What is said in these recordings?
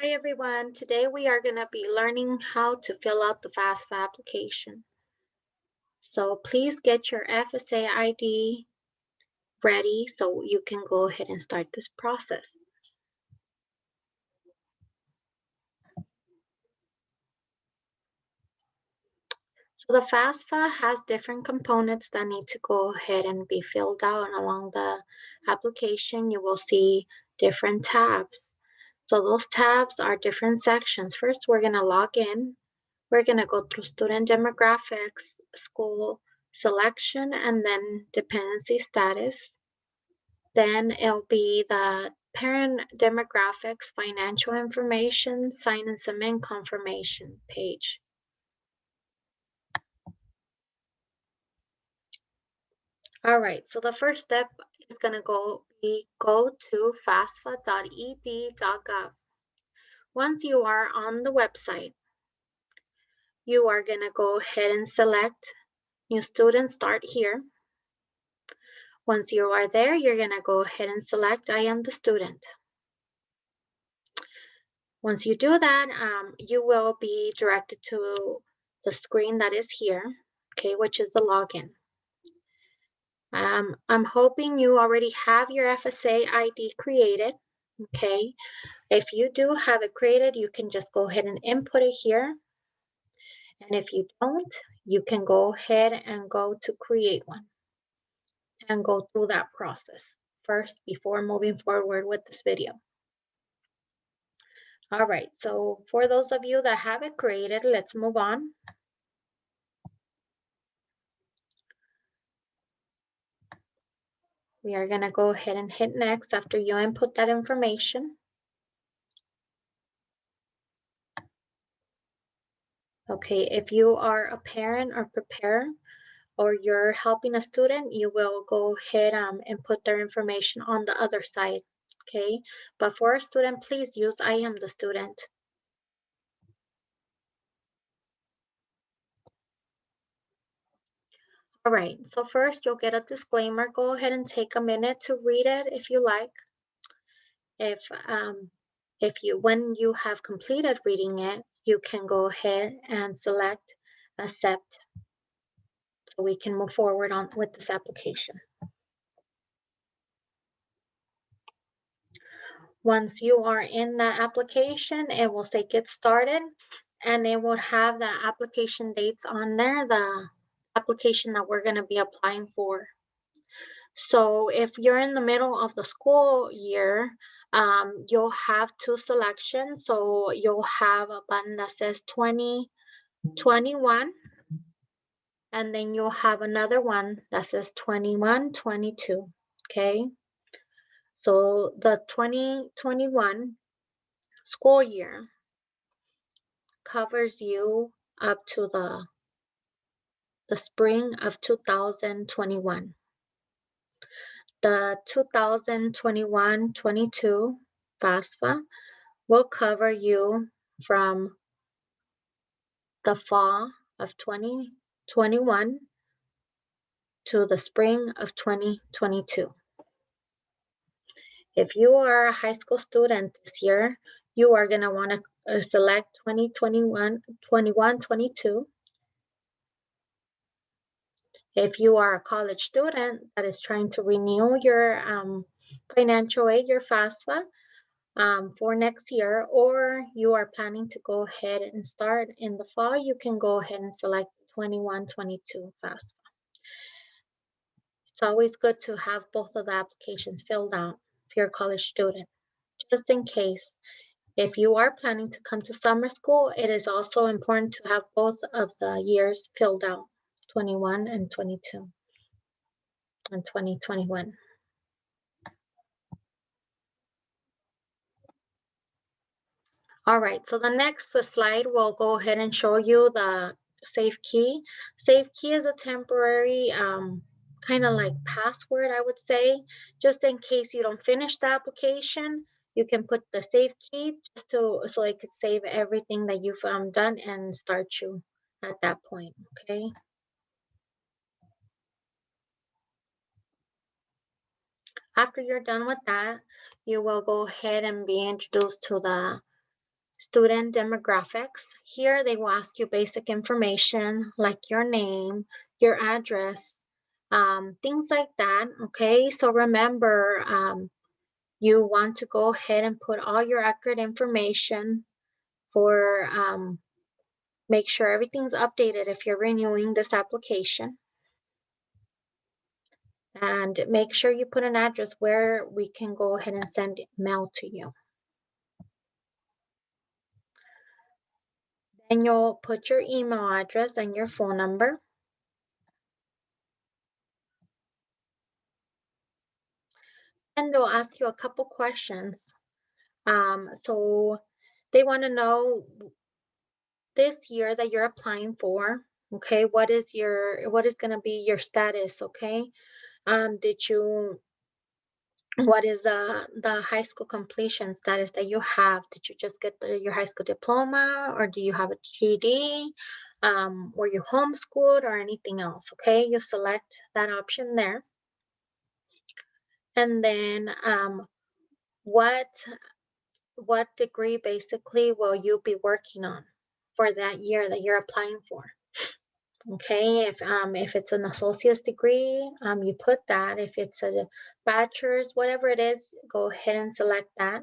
Hi everyone, today we are going to be learning how to fill out the FAFSA application. So please get your FSA ID ready so you can go ahead and start this process. So the FAFSA has different components that need to go ahead and be filled out, and along the application you will see different tabs. So those tabs are different sections. First, we're going to log in. We're going to go through student demographics, school selection, and then dependency status. Then it'll be the parent demographics, financial information, sign and submit confirmation page. All right, so the first step is going to go to fasfa.ed.gov. Once you are on the website, you are going to go ahead and select New Student Start Here. Once you are there, you're going to go ahead and select I am the student. Once you do that, you will be directed to the screen that is here, okay, which is the login. I'm hoping you already have your FSA ID created, okay. If you do have it created, you can just go ahead and input it here. And if you don't, you can go ahead and go to create one and go through that process first before moving forward with this video. All right, so for those of you that have it created, let's move on. We are going to go ahead and hit next after you input that information. Okay, if you are a parent or preparer or you're helping a student, you will go ahead and put their information on the other side. Okay, but for a student, please use I am the student. All right, so first you'll get a disclaimer. Go ahead and take a minute to read it if you like. When you have completed reading it, you can go ahead and select accept so we can move forward on with this application. Once you are in the application, it will say get started, and it will have the application dates on there, the application that we're going to be applying for. So if you're in the middle of the school year, you'll have two selections. So you'll have a button that says 2021, and then you'll have another one that says 21-22. Okay. So the 2021 school year covers you up to the spring of 2021. The 2021-22 FAFSA will cover you from the fall of 2021 to the spring of 2022. If you are a high school student this year, you are going to want to select 2021, 21, 22. If you are a college student that is trying to renew your financial aid, your FAFSA, for next year, or you are planning to go ahead and start in the fall, you can go ahead and select 21-22 FAFSA. It's always good to have both of the applications filled out if you're a college student. Just in case, if you are planning to come to summer school, it is also important to have both of the years filled out, 21 and 22 and 2021. All right, so the next slide will go ahead and show you the safe key. Safe key is a temporary kind of like password, I would say, just in case you don't finish the application. You can put the safe key just so it could save everything that you've done and start you at that point. Okay. After you're done with that, you will go ahead and be introduced to the Student demographics. Here they will ask you basic information like your name, your address, things like that. Okay, so remember, you want to go ahead and put all your accurate information for make sure everything's updated if you're renewing this application. And make sure you put an address where we can go ahead and send mail to you. Then you'll put your email address and your phone number. And they'll ask you a couple questions. So they want to know this year that you're applying for, okay, what is going to be your status, okay? Did you What is the high school completion status that you have? Did you just get your high school diploma, or do you have a GED? Were you homeschooled or anything else? Okay, you select that option there. And then what degree basically will you be working on for that year that you're applying for? Okay, if it's an associate's degree, you put that. If it's a bachelor's, whatever it is, go ahead and select that.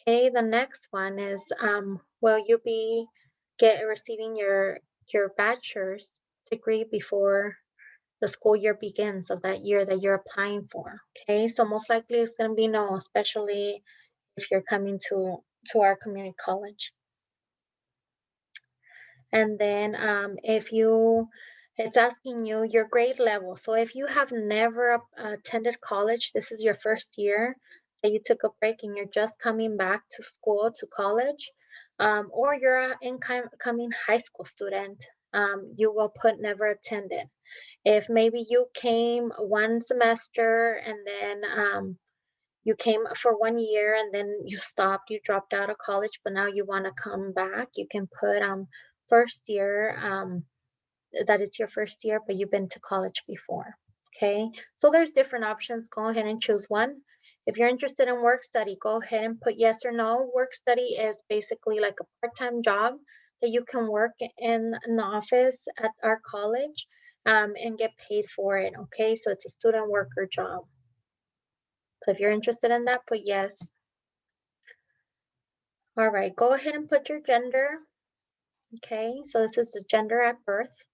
Okay, the next one is, will you be receiving your bachelor's degree before the school year begins of that year that you're applying for? Okay, so most likely it's going to be no, especially if you're coming to our community college. And then if you it's asking you your grade level. So if you have never attended college, this is your first year, say you took a break and you're just coming back to school, to college, or you're an incoming high school student, you will put never attended. If maybe you came one semester and then you came for 1 year and then you stopped, you dropped out of college, but now you want to come back, you can put first year, that it's your first year, but you've been to college before. Okay, so there's different options. Go ahead and choose one. If you're interested in work study, go ahead and put yes or no. Work study is basically like a part-time job that you can work in an office at our college, and get paid for it. Okay, so it's a student worker job. So if you're interested in that, put yes. All right, go ahead and put your gender. Okay, so this is the gender at birth.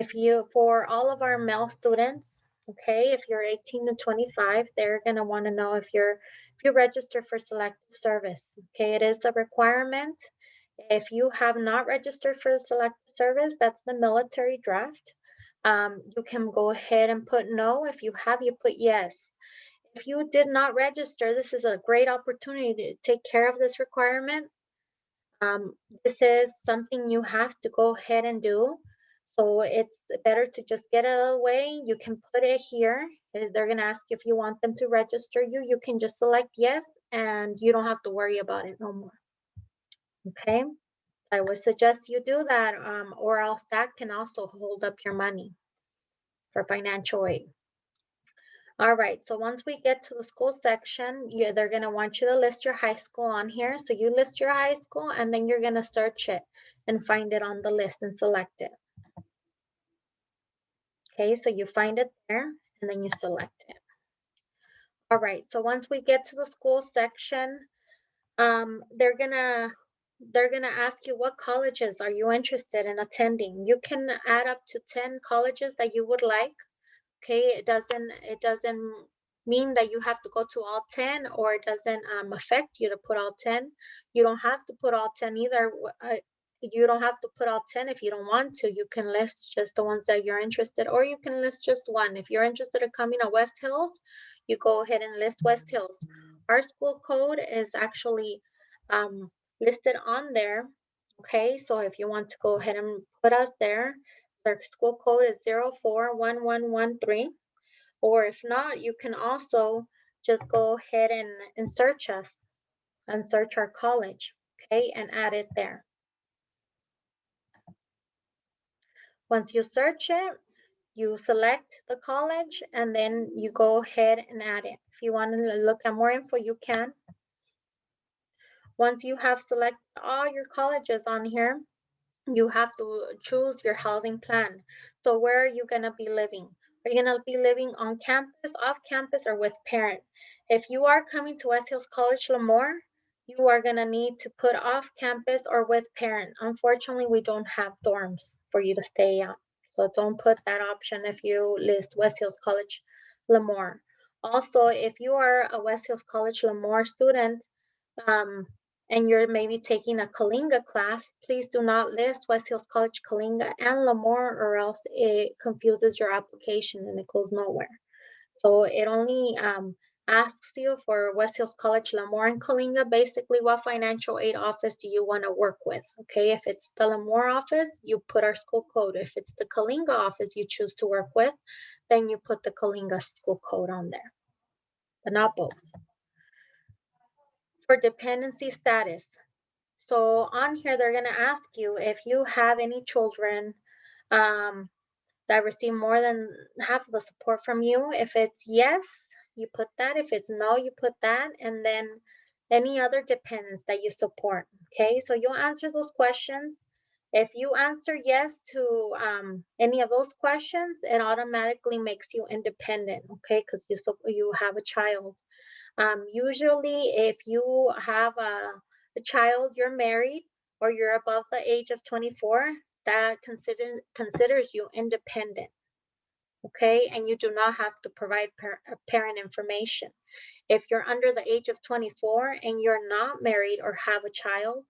If you, for all of our male students, okay, if you're 18 to 25, they're gonna want to know if you register for selective service. Okay, it is a requirement. If you have not registered for the selective service, that's the military draft. You can go ahead and put no. If you have, you put yes. If you did not register, this is a great opportunity to take care of this requirement. This is something you have to go ahead and do. So it's better to just get it out of the way. You can put it here. They're going to ask you if you want them to register you. You can just select yes, and you don't have to worry about it no more. Okay. I would suggest you do that, or else that can also hold up your money for financial aid. All right, so once we get to the school section, they're going to want you to list your high school on here. So you list your high school, and then you're going to search it and find it on the list and select it. Okay, so you find it there, and then you select it. All right, so once we get to the school section, they're gonna ask you what colleges are you interested in attending. You can add up to 10 colleges that you would like. Okay, it doesn't mean that you have to go to all 10, or it doesn't affect you to put all 10. You don't have to put all 10 either. You don't have to put all 10 if you don't want to. You can list just the ones that you're interested, or you can list just one. If you're interested in coming to West Hills, you go ahead and list West Hills. Our school code is actually listed on there. Okay, so if you want to go ahead and put us there, their school code is 041113. Or if not, you can also just go ahead and search us and search our college, okay, and add it there. Once you search it, you select the college, and then you go ahead and add it. If you want to look at more info, you can. Once you have selected all your colleges on here, you have to choose your housing plan. So where are you going to be living? Are you going to be living on campus, off campus, or with parent? If you are coming to West Hills College Lemoore, you are going to need to put off campus or with parent. Unfortunately, we don't have dorms for you to stay on. So don't put that option if you list West Hills College Lemoore. Also, if you are a West Hills College Lemoore student, um, and you're maybe taking a Kalinga class, please do not list West Hills College Kalinga and Lemoore, or else it confuses your application and it goes nowhere. So it only asks you for West Hills College Lemoore and Kalinga, basically what financial aid office do you want to work with, okay? If it's the Lemoore office, you put our school code. If it's the Kalinga office you choose to work with, then you put the Kalinga school code on there, but not both. For dependency status, so on here, they're going to ask you if you have any children um, that receive more than half of the support from you. If it's yes, you put that. If it's no, you put that. And then any other dependents that you support. Okay, so you'll answer those questions. If you answer yes to any of those questions, it automatically makes you independent. Okay, because you have a child. Usually, if you have a child, you're married, or you're above the age of 24, that considers you independent, okay? And you do not have to provide parent information. If you're under the age of 24 and you're not married or have a child,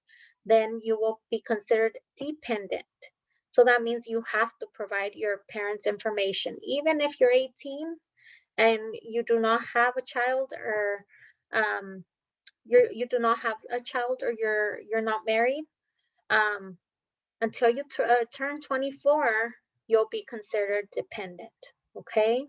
then you will be considered dependent. So that means you have to provide your parents' information. Even if you're 18 and you do not have a child, or um, you do not have a child, or you're not married, um, until you turn 24, you'll be considered dependent. Okay.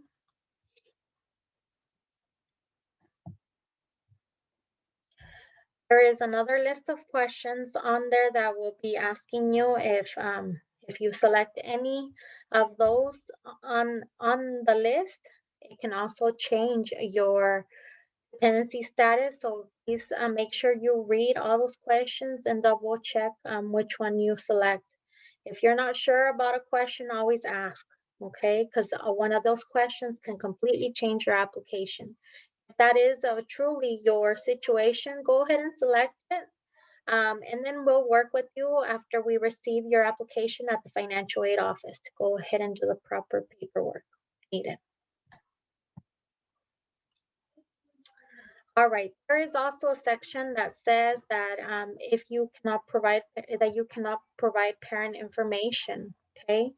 There is another list of questions on there that will be asking you if you select any of those on the list. It can also change your dependency status. So please make sure you read all those questions and double check which one you select. If you're not sure about a question, always ask, okay? Because one of those questions can completely change your application. If that is truly your situation, go ahead and select it. And then we'll work with you after we receive your application at the financial aid office to go ahead and do the proper paperwork needed. All right, there is also a section that says that if you cannot provide parent information, okay?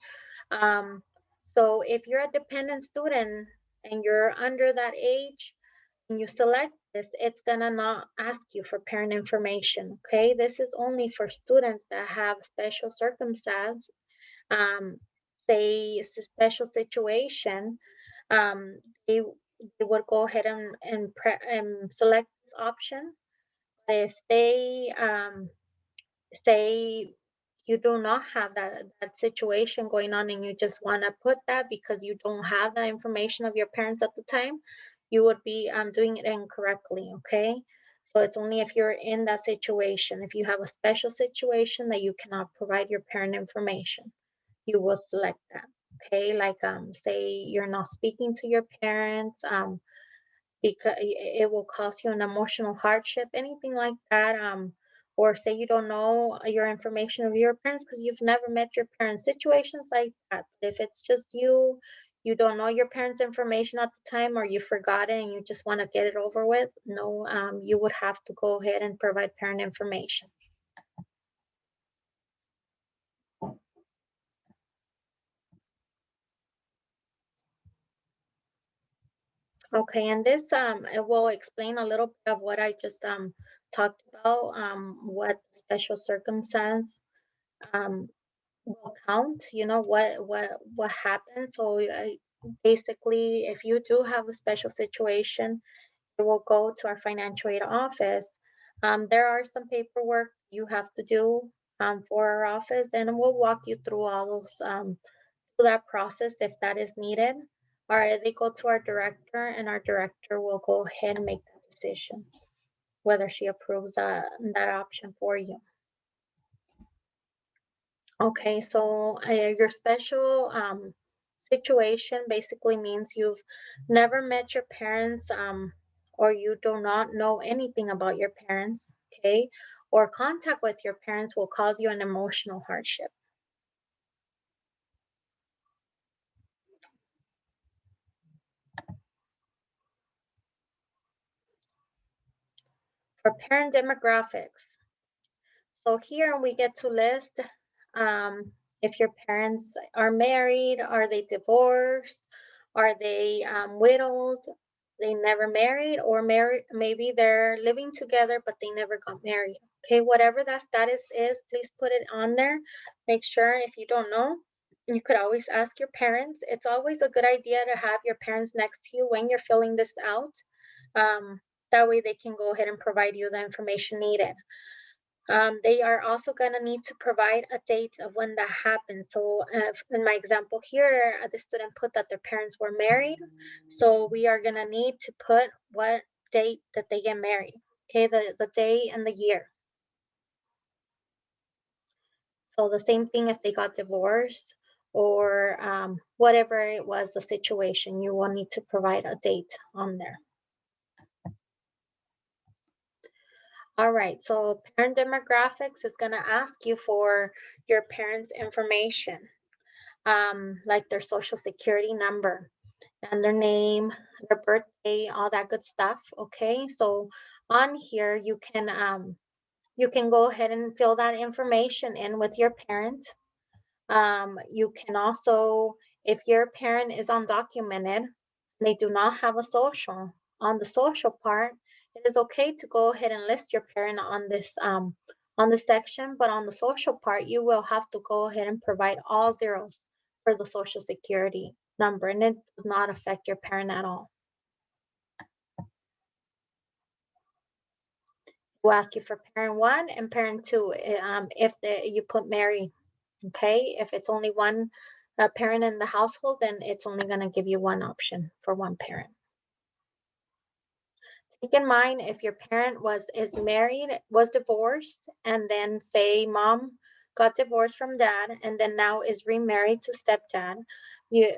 Um, so if you're a dependent student and you're under that age and you select this, it's gonna not ask you for parent information, okay? This is only for students that have special circumstance, um, say it's a special situation, um, they would go ahead and select this option. If they say you do not have that situation going on and you just want to put that because you don't have the information of your parents at the time, you would be doing it incorrectly, okay? So it's only if you're in that situation. If you have a special situation that you cannot provide your parent information, you will select that, okay? Like say you're not speaking to your parents, because it will cause you an emotional hardship, anything like that. Or say you don't know your information of your parents because you've never met your parents, situations like that. If it's just you don't know your parents' information at the time, or you forgot it and you just want to get it over with, no, you would have to go ahead and provide parent information. Okay, and this it will explain a little bit of what I just talked about, what special circumstance um will count, what happens. So basically, if you do have a special situation, it will go to our financial aid office. There are some paperwork you have to do for our office, and we'll walk you through all those through that process if that is needed. Or they go to our director, and our director will go ahead and make that decision. whether she approves that option for you. Okay, so your special situation basically means you've never met your parents, or you do not know anything about your parents, okay? Or contact with your parents will cause you an emotional hardship. For parent demographics, so here we get to list if your parents are married, are they divorced, are they widowed, they never married, or married, maybe they're living together but they never got married. Okay, whatever that status is, please put it on there. Make sure if you don't know, you could always ask your parents. It's always a good idea to have your parents next to you when you're filling this out. Um, that way they can go ahead and provide you the information needed. They are also going to need to provide a date of when that happened. So, in my example here, the student put that their parents were married. So, we are going to need to put what date that they get married. Okay, the day and the year. So, the same thing if they got divorced or whatever it was the situation, you will need to provide a date on there. All right, so parent demographics is going to ask you for your parents' information, like their social security number and their name, their birthday, all that good stuff. Okay, so on here you can go ahead and fill that information in with your parent. You can also, if your parent is undocumented, they do not have a social. On the social part, it is okay to go ahead and list your parent on this section, but on the social part, you will have to go ahead and provide all zeros for the social security number, and it does not affect your parent at all. We'll ask you for parent one and parent two if you put married. Okay, if it's only one parent in the household, then it's only going to give you one option for one parent. Keep in mind if your parent is married, was divorced, and then say mom got divorced from dad and then now is remarried to stepdad,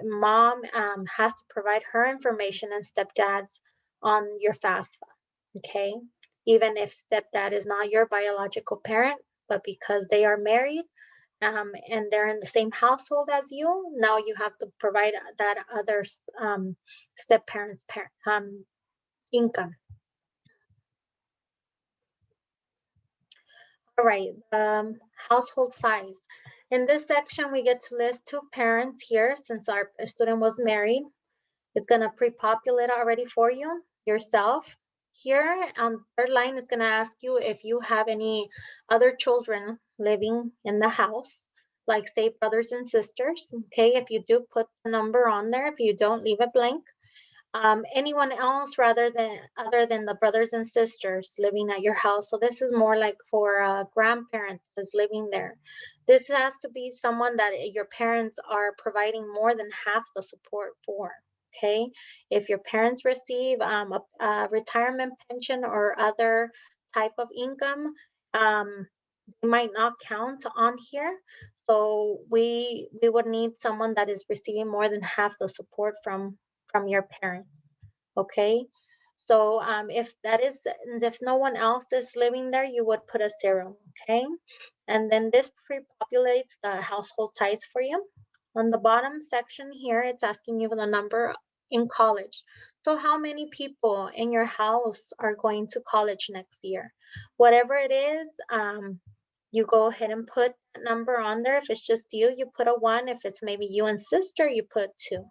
mom has to provide her information and stepdad's on your FAFSA. Okay, even if stepdad is not your biological parent, but because they are married, and they're in the same household as you, now you have to provide that other step parent's income. All right, household size. In this section, we get to list two parents here since our student was married. It's going to pre-populate already for you yourself. Here on the third line is going to ask you if you have any other children living in the house, like say brothers and sisters. Okay, if you do, put the number on there. If you don't, leave it blank. Anyone else rather than other than the brothers and sisters living at your house. So this is more like for a grandparent that's living there. This has to be someone that your parents are providing more than half the support for. Okay, if your parents receive a retirement pension or other type of income, they might not count on here. So we would need someone that is receiving more than half the support from your parents. Okay, so if no one else is living there, you would put a zero. Okay, and then this pre-populates the household size for you. On the bottom section here, it's asking you the number in college. So how many people in your house are going to college next year? Whatever it is, you go ahead and put that number on there. If it's just you put a one. If it's maybe you and sister, you put two.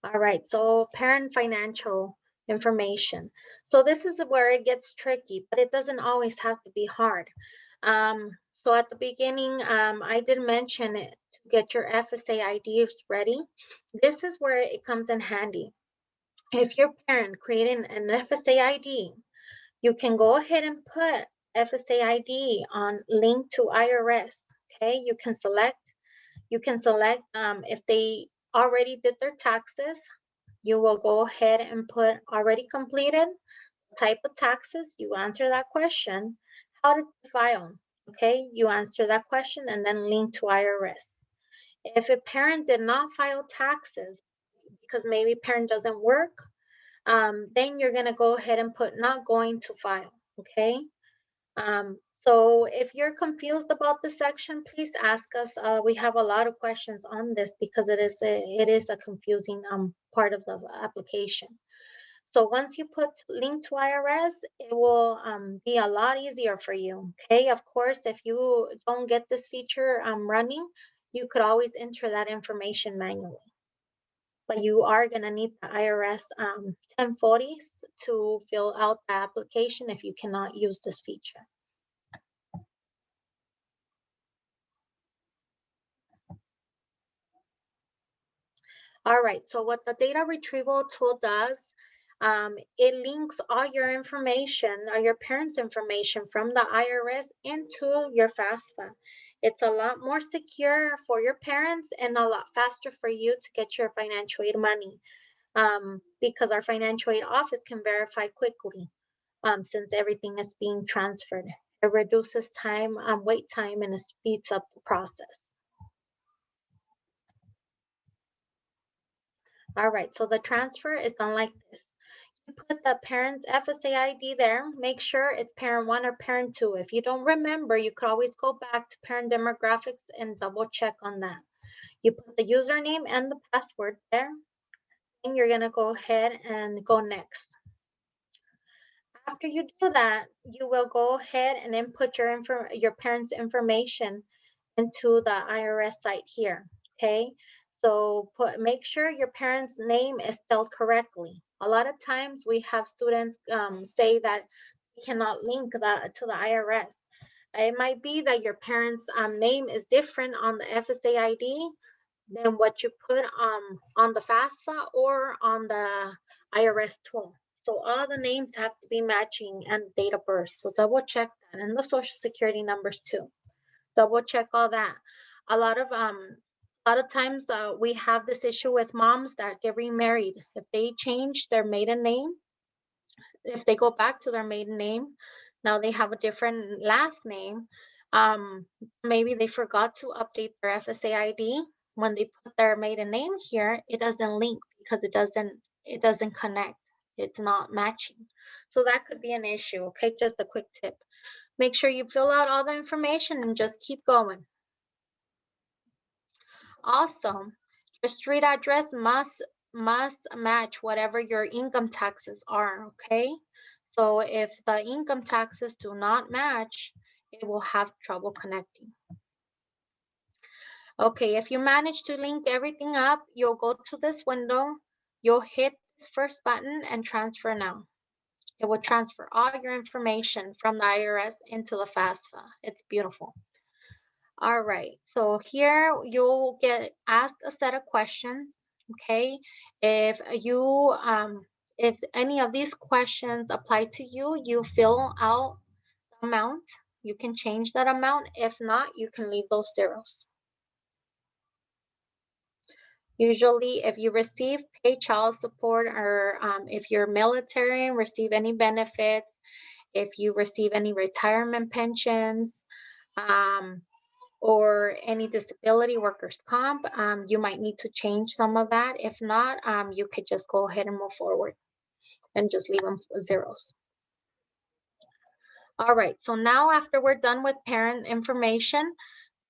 All right, so parent financial information. So this is where it gets tricky, but it doesn't always have to be hard. So at the beginning, I did mention it to get your FSA IDs ready. This is where it comes in handy. If your parent created an FSA ID, you can go ahead and put FSA ID on link to IRS. Okay, you can select if they already did their taxes, you will go ahead and put already completed, type of taxes, you answer that question. How did you file? Okay, you answer that question and then link to IRS. If a parent did not file taxes because maybe parent doesn't work, then you're gonna go ahead and put not going to file, okay? So if you're confused about this section, please ask us. We have a lot of questions on this because it is a confusing part of the application. So once you put link to IRS, it will be a lot easier for you. Okay, of course, if you don't get this feature running, you could always enter that information manually. But you are going to need the IRS 1040s to fill out the application if you cannot use this feature. All right, so what the data retrieval tool does, it links all your information or your parents' information from the IRS into your FAFSA. It's a lot more secure for your parents and a lot faster for you to get your financial aid money because our financial aid office can verify quickly since everything is being transferred. It reduces time, wait time, and it speeds up the process. All right, so the transfer is done like this. You put the parent's FSA ID there. Make sure it's parent one or parent two. If you don't remember, you could always go back to parent demographics and double check on that. You put the username and the password there, and you're gonna go ahead and go next. After you do that, you will go ahead and input your parents' information into the IRS site here. Okay, so make sure your parents' name is spelled correctly. A lot of times we have students say that you cannot link that to the IRS. It might be that your parents' name is different on the FSA ID than what you put on the FAFSA or on the IRS tool. So all the names have to be matching and the date of birth. So double check that and the social security numbers too. Double check all that. A lot of times we have this issue with moms that get remarried. If they change their maiden name, if they go back to their maiden name, now they have a different last name. Um, Maybe they forgot to update their FSA ID. When they put their maiden name here, it doesn't link because it doesn't connect. It's not matching. So that could be an issue. Okay, just a quick tip. Make sure you fill out all the information and just keep going. Also, your street address must match whatever your income taxes are, okay? So if the income taxes do not match, it will have trouble connecting. Okay, if you manage to link everything up, you'll go to this window, you'll hit this first button and transfer now. It will transfer all your information from the IRS into the FAFSA. It's beautiful. All right, so here you'll get asked a set of questions, okay? If if any of these questions apply to you, you fill out the amount. You can change that amount. If not, you can leave those zeros. Usually, if you receive paid child support or if you're military and receive any benefits, if you receive any retirement pensions, um, or any disability workers comp, you might need to change some of that. If not, you could just go ahead and move forward and just leave them zeros. All right, so now after we're done with parent information,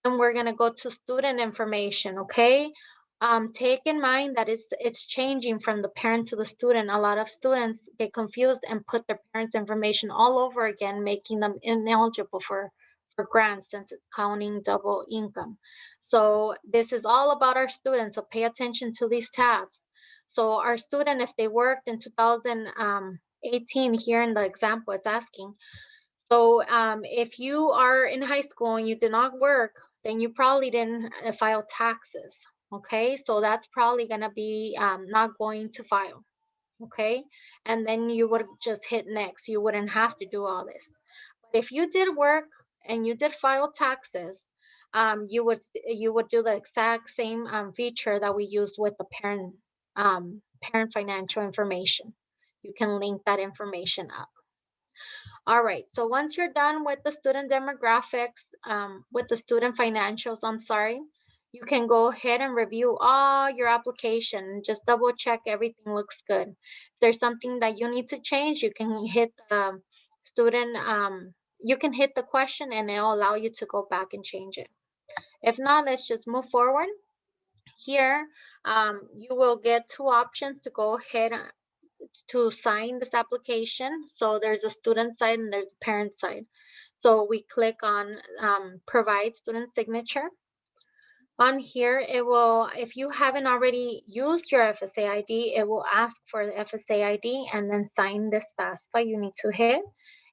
then we're gonna go to student information, okay? Take in mind that it's changing from the parent to the student. A lot of students get confused and put their parents' information all over again, making them ineligible for grants since it's counting double income. So this is all about our students, so pay attention to these tabs. So our student, if they worked in 2018, here in the example, it's asking, so if you are in high school and you did not work, then you probably didn't file taxes. Okay, so that's probably going to be not going to file. Okay, and then you would just hit next. You wouldn't have to do all this. But if you did work and you did file taxes, you would do the exact same feature that we used with the parent parent financial information. You can link that information up. All right, so once you're done with the student demographics, with the student financials, I'm sorry, you can go ahead and review all your application. Just double check everything looks good. If there's something that you need to change, you can hit the student, you can hit the question and it'll allow you to go back and change it. If not, let's just move forward. Here, you will get two options to go ahead to sign this application. So there's a student side and there's a parent side. So we click on provide student signature. On here, it will, if you haven't already used your FSA ID, it will ask for the FSA ID and then sign this FAFSA you need to hit.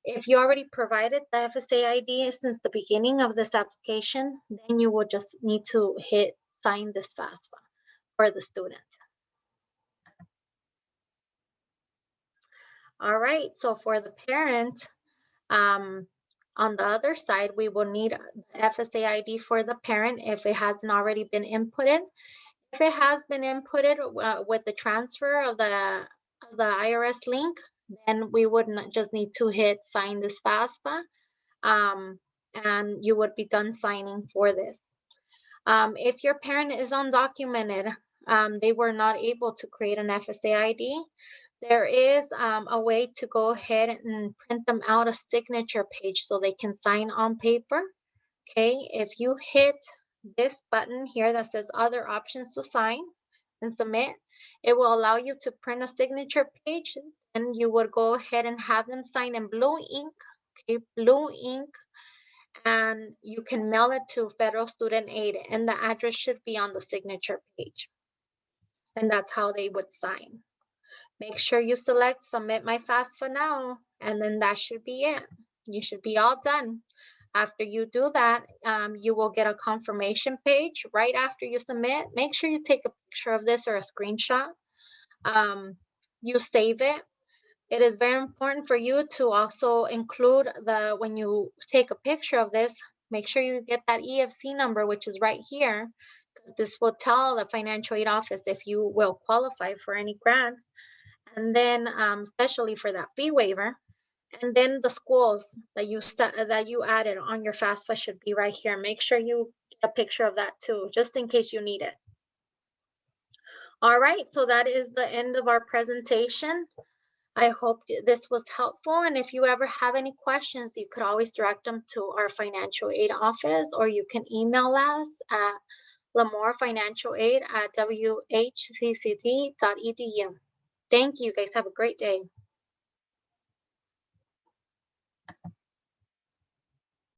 If you already provided the FSA ID since the beginning of this application, then you will just need to hit sign this FAFSA for the student. All right, so for the parent, Um, on the other side, we will need the FSA ID for the parent if it hasn't already been inputted. If it has been inputted with the transfer of the IRS link, then we would not just need to hit sign this FAFSA, and you would be done signing for this. If your parent is undocumented, they were not able to create an FSA ID, there is a way to go ahead and print them out a signature page so they can sign on paper. Okay, if you hit this button here that says other options to sign and submit, it will allow you to print a signature page and you would go ahead and have them sign in blue ink. Okay, blue ink, and you can mail it to Federal Student Aid, and the address should be on the signature page. And that's how they would sign. Make sure you select Submit My FAFSA Now, and then that should be it. You should be all done. After you do that, you will get a confirmation page right after you submit. Make sure you take a picture of this or a screenshot. You save it. It is very important for you to also include when you take a picture of this, make sure you get that EFC number, which is right here, because this will tell the financial aid office if you will qualify for any grants, and then especially for that fee waiver. And then the schools that you added on your FAFSA should be right here. Make sure you get a picture of that too, just in case you need it. All right, so that is the end of our presentation. I hope this was helpful. And if you ever have any questions, you could always direct them to our financial aid office, or you can email us at lamorefinancialaid@whccd.edu. Thank you guys. Have a great day.